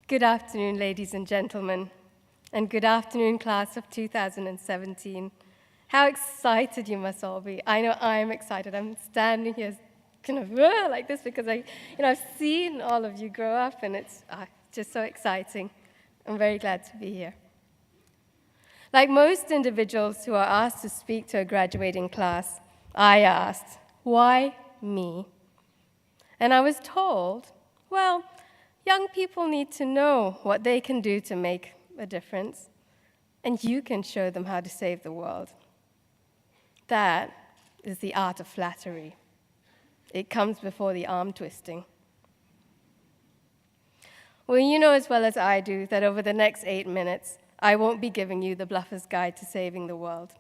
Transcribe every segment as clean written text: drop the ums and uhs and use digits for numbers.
Good afternoon, ladies and gentlemen, and good afternoon, class of 2017. How excited you must all be. I know I'm excited. I'm standing here kind of like this because I've seen all of you grow up, and it's just so exciting. I'm very glad to be here. Like most individuals who are asked to speak to a graduating class, I asked, why me? And I was told, well, young people need to know what they can do to make a difference, and you can show them how to save the world. That is the art of flattery. It comes before the arm twisting. Well, you know as well as I do that over the next 8 minutes, I won't be giving you the bluffer's guide to saving the world.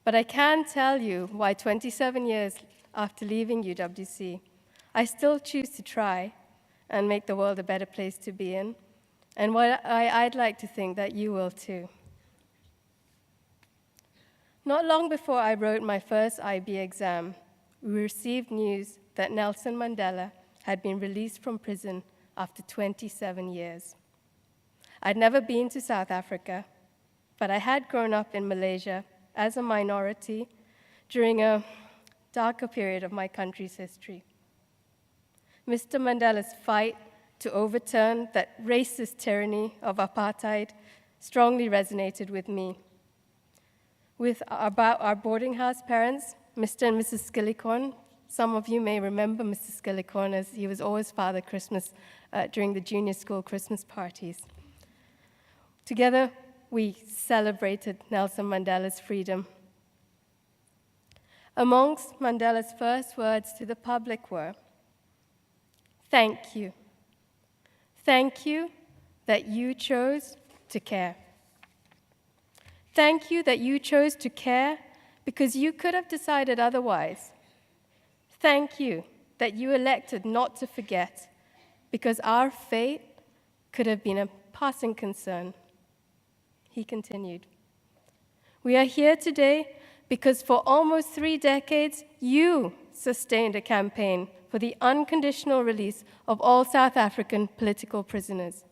But I can tell you why 27 years after leaving UWC, I still choose to try and make the world a better place to be in, and what I'd like to think that you will too. Not long before I wrote my first IB exam, we received news that Nelson Mandela had been released from prison after 27 years. I'd never been to South Africa, but I had grown up in Malaysia as a minority during a darker period of my country's history. Mr. Mandela's fight to overturn that racist tyranny of apartheid strongly resonated with me. About our boarding house parents, Mr. and Mrs. Skillicorn, some of you may remember Mr. Skillicorn as he was always Father Christmas during the junior school Christmas parties. Together, we celebrated Nelson Mandela's freedom. Amongst Mandela's first words to the public were, "Thank you. Thank you that you chose to care. Thank you that you chose to care because you could have decided otherwise. Thank you that you elected not to forget because our fate could have been a passing concern." He continued, "We are here today because for almost 3 decades, you sustained a campaign for the unconditional release of all South African political prisoners.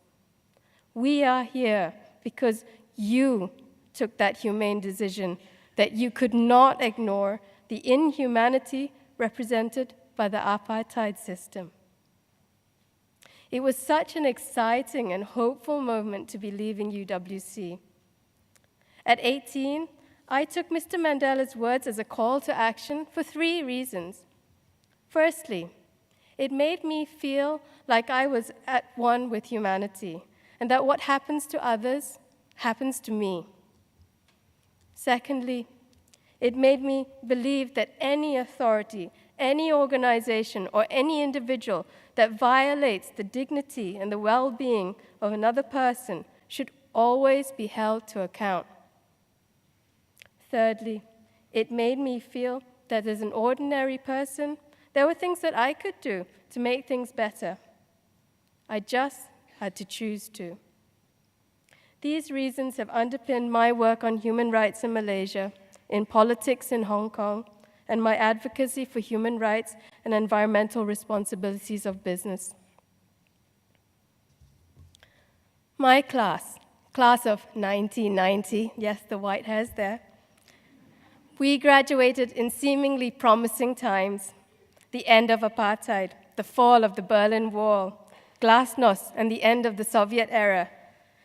We are here because you took that humane decision that you could not ignore the inhumanity represented by the apartheid system." It was such an exciting and hopeful moment to be leaving UWC. At 18, I took Mr. Mandela's words as a call to action for 3 reasons. Firstly, it made me feel like I was at one with humanity, and that what happens to others happens to me. Secondly, it made me believe that any authority, any organization, or any individual that violates the dignity and the well-being of another person should always be held to account. Thirdly, it made me feel that as an ordinary person, there were things that I could do to make things better. I just had to choose to. These reasons have underpinned my work on human rights in Malaysia, in politics in Hong Kong, and my advocacy for human rights and environmental responsibilities of business. My class of 1990, yes, the white hairs there, we graduated in seemingly promising times. The end of apartheid, the fall of the Berlin Wall, glasnost and the end of the Soviet era,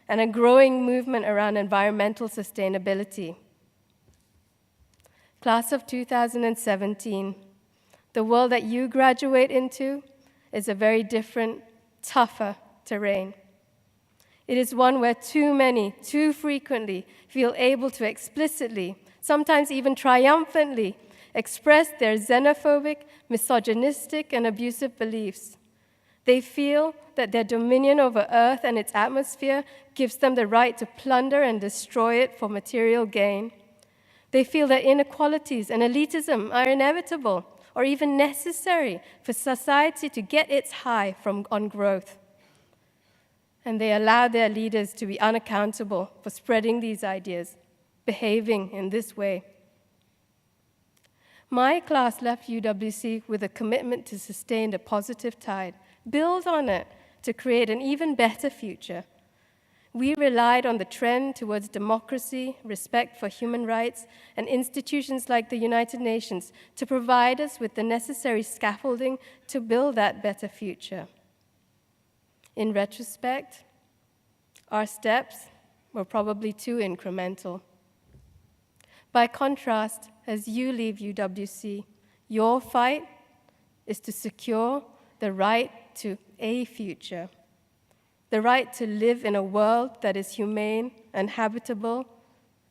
and a growing movement around environmental sustainability. Class of 2017, the world that you graduate into is a very different, tougher terrain. It is one where too many, too frequently, feel able to explicitly, sometimes even triumphantly, express their xenophobic, misogynistic, and abusive beliefs. They feel that their dominion over Earth and its atmosphere gives them the right to plunder and destroy it for material gain. They feel that inequalities and elitism are inevitable or even necessary for society to get its high on growth. And they allow their leaders to be unaccountable for spreading these ideas, behaving in this way. My class left UWC with a commitment to sustain a positive tide, build on it, to create an even better future. We relied on the trend towards democracy, respect for human rights, and institutions like the United Nations to provide us with the necessary scaffolding to build that better future. In retrospect, our steps were probably too incremental. By contrast, as you leave UWC, your fight is to secure the right to a future, the right to live in a world that is humane and habitable,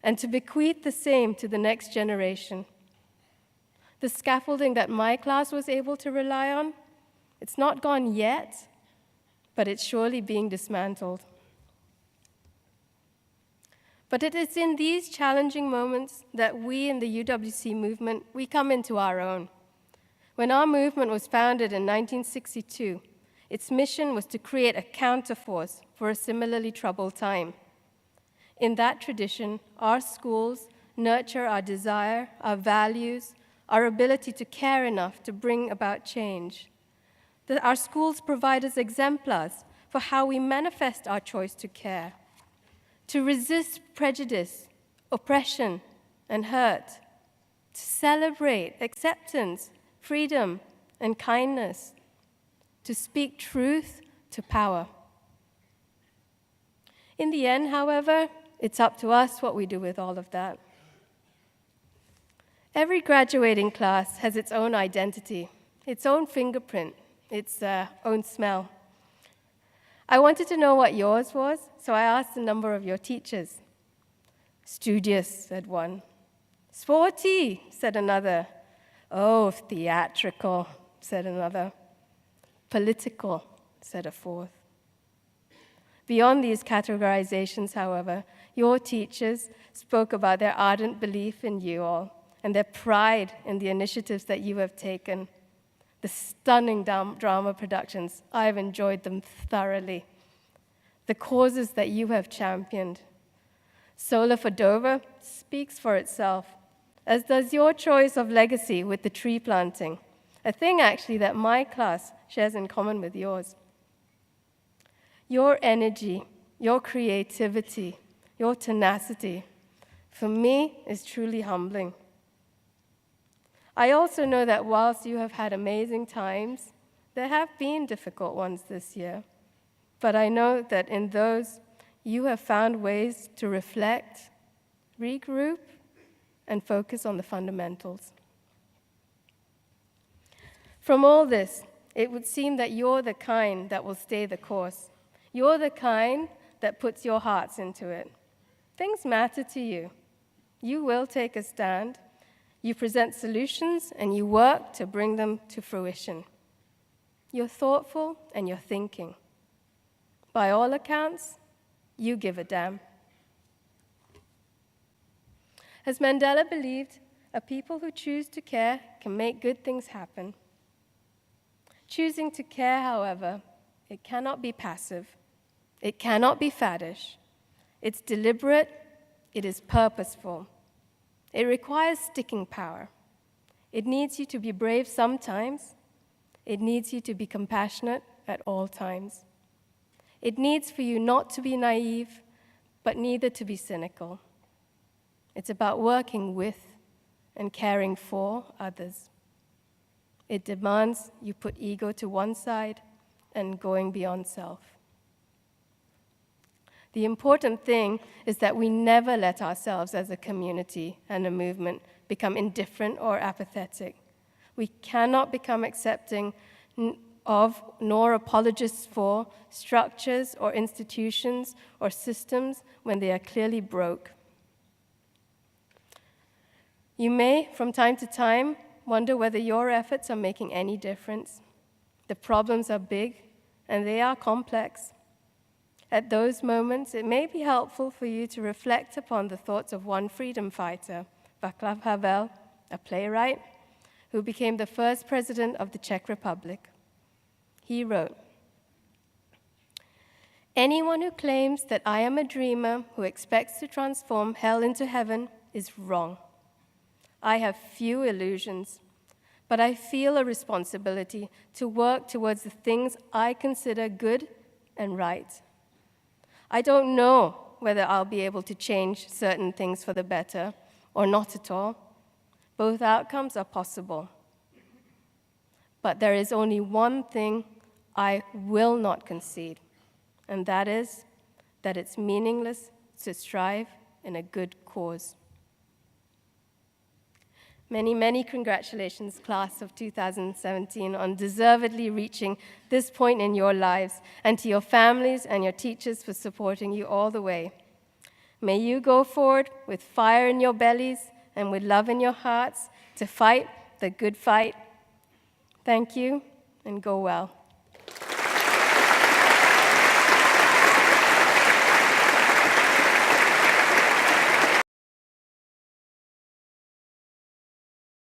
and to bequeath the same to the next generation. The scaffolding that my class was able to rely on, it's not gone yet, but it's surely being dismantled. But it is in these challenging moments that we in the UWC movement, we come into our own. When our movement was founded in 1962, its mission was to create a counterforce for a similarly troubled time. In that tradition, our schools nurture our desire, our values, our ability to care enough to bring about change. Our schools provide us exemplars for how we manifest our choice to care, to resist prejudice, oppression, and hurt, to celebrate acceptance, freedom, and kindness, to speak truth to power. In the end, however, it's up to us what we do with all of that. Every graduating class has its own identity, its own fingerprint, its own smell. I wanted to know what yours was, so I asked a number of your teachers. Studious, said one. Sporty, said another. Oh, theatrical, said another. Political, said a fourth. Beyond these categorizations, however, your teachers spoke about their ardent belief in you all and their pride in the initiatives that you have taken. The stunning drama productions, I've enjoyed them thoroughly. The causes that you have championed. Solar for Dover speaks for itself, as does your choice of legacy with the tree planting, a thing actually that my class shares in common with yours. Your energy, your creativity, your tenacity, for me, is truly humbling. I also know that whilst you have had amazing times, there have been difficult ones this year. But I know that in those, you have found ways to reflect, regroup, and focus on the fundamentals. From all this, it would seem that you're the kind that will stay the course. You're the kind that puts your hearts into it. Things matter to you. You will take a stand. You present solutions, and you work to bring them to fruition. You're thoughtful, and you're thinking. By all accounts, you give a damn. As Mandela believed, a people who choose to care can make good things happen. Choosing to care, however, it cannot be passive. It cannot be faddish. It's deliberate. It is purposeful. It requires sticking power. It needs you to be brave sometimes. It needs you to be compassionate at all times. It needs for you not to be naive, but neither to be cynical. It's about working with and caring for others. It demands you put ego to one side and going beyond self. The important thing is that we never let ourselves as a community and a movement become indifferent or apathetic. We cannot become accepting of nor apologists for structures or institutions or systems when they are clearly broke. You may, from time to time, wonder whether your efforts are making any difference. The problems are big and they are complex. At those moments, it may be helpful for you to reflect upon the thoughts of one freedom fighter, Václav Havel, a playwright, who became the first president of the Czech Republic. He wrote, "Anyone who claims that I am a dreamer who expects to transform hell into heaven is wrong. I have few illusions, but I feel a responsibility to work towards the things I consider good and right. I don't know whether I'll be able to change certain things for the better or not at all. Both outcomes are possible. But there is only one thing I will not concede, and that is that it's meaningless to strive in a good cause. Many, many congratulations, class of 2017, on deservedly reaching this point in your lives, and to your families and your teachers for supporting you all the way. May you go forward with fire in your bellies and with love in your hearts to fight the good fight. Thank you, and go well.